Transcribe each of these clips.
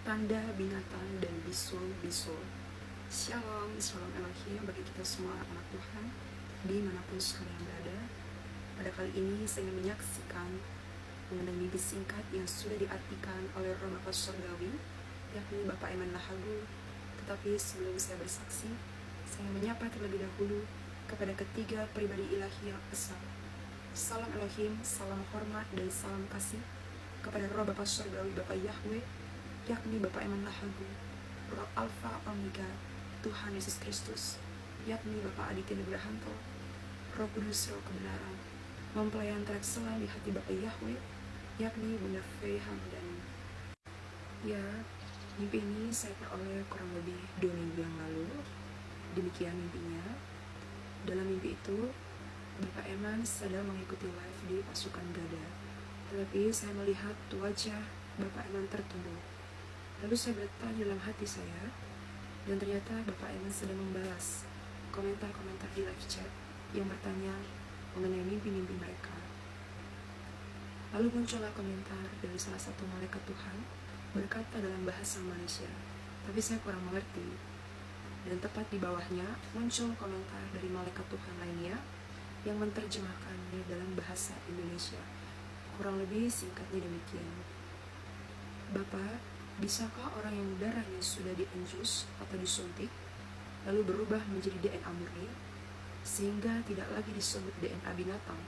tanda binatang dan bisul-bisul. Shalom, shalom Elohim bagi kita semua anak Tuhan dimanapun sekalian berada. Pada kali ini saya ingin menyaksikan mengenai mimpi singkat yang sudah diartikan oleh Roh Bapa Surgawi, yakni Bapak Eman Lahagu. Tetapi sebelum saya bersaksi, saya menyapa terlebih dahulu kepada ketiga pribadi ilahi yang esa. Salam Elohim, salam hormat dan salam kasih kepada Roh Bapa Surgawi, Bapak Yahweh, yakni Bapak Eman Lahagu, Roh Alfa Omega, Tuhan Yesus Kristus, yakni Bapak Aditya Nugrahanto, Roh Kudus, Roh kebenaran, mempelayan tereksela di hati Bapak Yahweh, yakni Bunda Fei Hamdani. Ya, mimpi ini saya peroleh kurang lebih 2 minggu yang lalu. Demikian mimpinya. Dalam mimpi itu, Bapak Eman sedang mengikuti live di pasukan Gada. Tetapi saya melihat wajah Bapak Eman tertunduk. Lalu saya bertanya dalam hati saya, dan ternyata Bapak Eman sedang membalas komentar-komentar di live chat yang bertanya mengenai mimpi-mimpi mereka. Lalu muncullah komentar dari salah satu malaikat Tuhan berkata dalam bahasa Malaysia, tapi saya kurang mengerti. Dan tepat di bawahnya muncul komentar dari malaikat Tuhan lainnya yang menerjemahkannya dalam bahasa Indonesia. Kurang lebih singkatnya demikian. Bapak, bisakah orang yang darahnya sudah diinjus atau disuntik lalu berubah menjadi DNA murni sehingga tidak lagi disebut DNA binatang,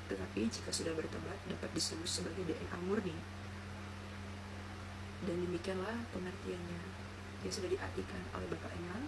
tetapi jika sudah bertobat dapat disebut sebagai DNA murni? Dan demikianlah pengertiannya yang sudah diartikan oleh Bapak Eman.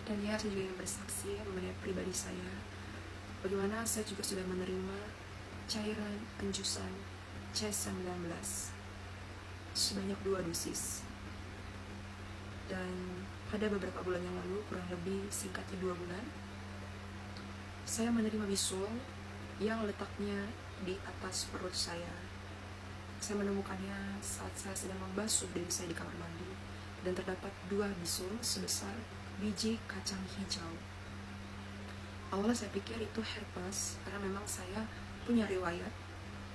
Dan ya, saya juga ingin bersaksi mengenai pribadi saya, bagaimana saya juga sudah menerima cairan injusan C19 sebanyak 2 dosis. Dan pada beberapa bulan yang lalu, kurang lebih singkatnya 2 bulan, saya menerima bisul yang letaknya di atas perut saya. Saya menemukannya saat saya sedang membasuh diri saya di kamar mandi, dan terdapat 2 bisul sebesar biji kacang hijau. Awalnya saya pikir itu herpes, karena memang saya punya riwayat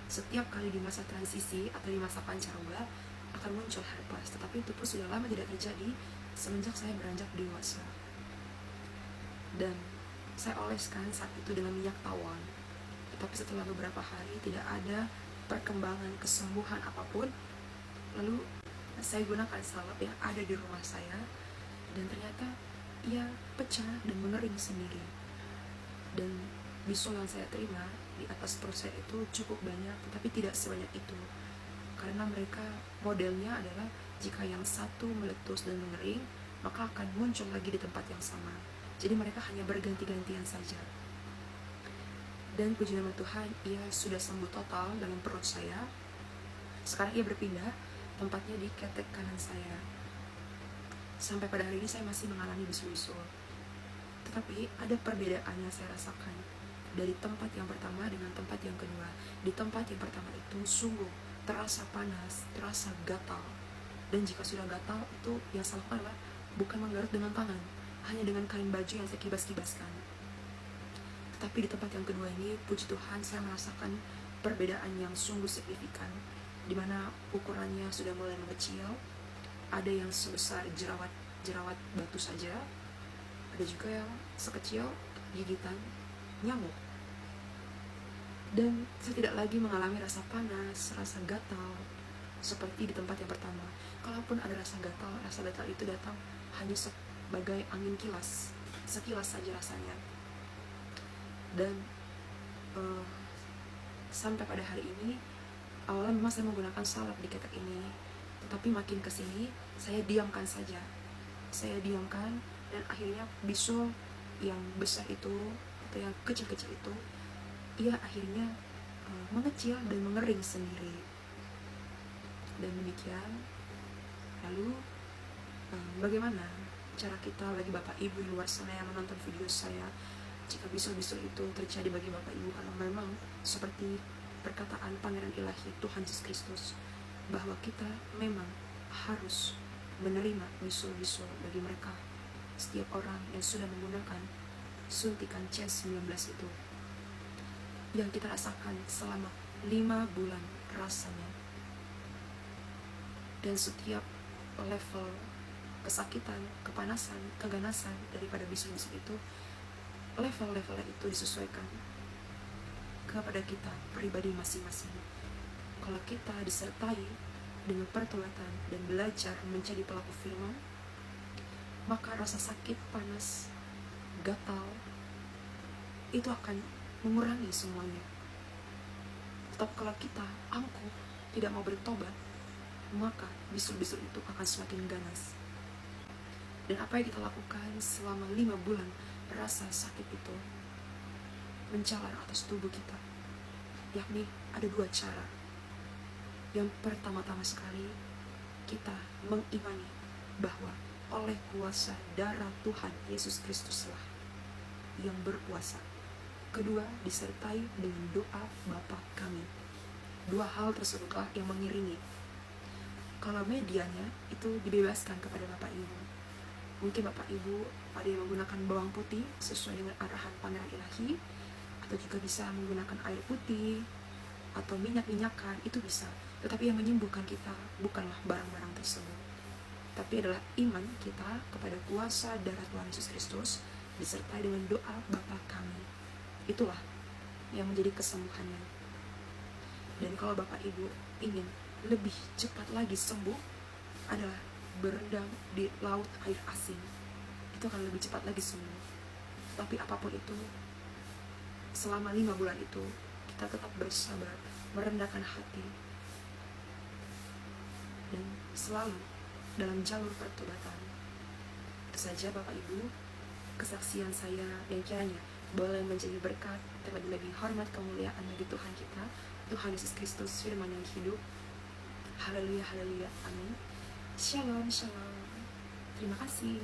setiap kali di masa transisi atau di masa pancaroba akan muncul herpes. Tetapi itu pun sudah lama tidak terjadi semenjak saya beranjak dewasa. Dan saya oleskan saat itu dengan minyak tawon. Tetapi setelah beberapa hari tidak ada perkembangan kesembuhan apapun. Lalu saya gunakan salep yang ada di rumah saya, dan ternyata ia pecah dan mengering sendiri. Dan bisul yang saya terima di atas perut saya itu cukup banyak, tetapi tidak sebanyak itu, karena mereka modelnya adalah jika yang satu meletus dan mengering, maka akan muncul lagi di tempat yang sama. Jadi mereka hanya berganti-gantian saja. Dan puji nama Tuhan, ia sudah sembuh total dalam perut saya. Sekarang ia berpindah tempatnya di ketek kanan saya. Sampai pada hari ini saya masih mengalami bisul-bisul. Tetapi ada perbedaan yang saya rasakan dari tempat yang pertama dengan tempat yang kedua. Di tempat yang pertama itu sungguh terasa panas, terasa gatal. Dan jika sudah gatal, itu yang saya lakukan adalah bukan menggaruk dengan tangan, hanya dengan kain baju yang saya kibas-kibaskan. Tetapi di tempat yang kedua ini, puji Tuhan, saya merasakan perbedaan yang sungguh signifikan, di mana ukurannya sudah mulai mengecil. Ada yang sebesar jerawat batu saja, ada juga yang sekecil gigitan nyamuk. Dan saya tidak lagi mengalami rasa panas, rasa gatal seperti di tempat yang pertama. Kalaupun ada rasa gatal itu datang hanya sebagai angin kilas, sekilas saja rasanya. Dan sampai pada hari ini, awalnya memang saya menggunakan salep di ketek ini, Tetapi makin kesini saya diamkan saja, saya diamkan, dan akhirnya bisul yang besar itu atau yang kecil-kecil itu, ia akhirnya mengecil dan mengering sendiri. Dan demikian, lalu bagaimana cara kita bagi Bapak Ibu di luar sana yang menonton video saya, jika bisul-bisul itu terjadi bagi Bapak Ibu, karena memang seperti perkataan Pangeran Ilahi Tuhan Yesus Kristus, bahwa kita memang harus menerima bisul-bisul bagi mereka, setiap orang yang sudah menggunakan suntikan C19 itu, yang kita rasakan selama 5 bulan rasanya. Dan setiap level kesakitan, kepanasan, keganasan daripada bisul-bisul itu, level-levelnya itu disesuaikan kepada kita pribadi masing-masing. Kalau kita disertai dengan pertobatan dan belajar menjadi pelaku firman, maka rasa sakit, panas, gatal itu akan mengurangi semuanya. Tetapi kalau kita angkuh, tidak mau bertobat, maka bisul-bisul itu akan semakin ganas. Dan apa yang kita lakukan selama 5 bulan, rasa sakit itu menjalar atas tubuh kita, yakni ada 2 cara. Yang pertama-tama sekali, kita mengimani bahwa oleh kuasa darah Tuhan Yesus Kristuslah yang berkuasa. Kedua, disertai dengan doa Bapa kami. 2 hal tersebutlah yang mengiringi. Kalau medianya itu dibebaskan kepada Bapak Ibu. Mungkin Bapak Ibu ada yang menggunakan bawang putih sesuai dengan arahan Pangeran Ilahi, atau juga bisa menggunakan air putih atau minyak-minyakan, itu bisa. Tetapi yang menyembuhkan kita bukanlah barang-barang tersebut, tapi adalah iman kita kepada kuasa darah Tuhan Yesus Kristus disertai dengan doa Bapa kami. Itulah yang menjadi kesembuhannya. Dan kalau Bapak Ibu ingin lebih cepat lagi sembuh, adalah berendam di laut air asin. Itu akan lebih cepat lagi sembuh. Tapi apapun itu, selama 5 bulan itu kita tetap bersabar, merendahkan hati, dan selalu dalam jalur pertobatan. Itu saja Bapak Ibu, kesaksian saya yang kiranya boleh menjadi berkat, terlebih-lebih hormat kemuliaan bagi Tuhan kita, Tuhan Yesus Kristus, firman yang hidup. Haleluya, haleluya, amin. Shalom, shalom. Terima kasih.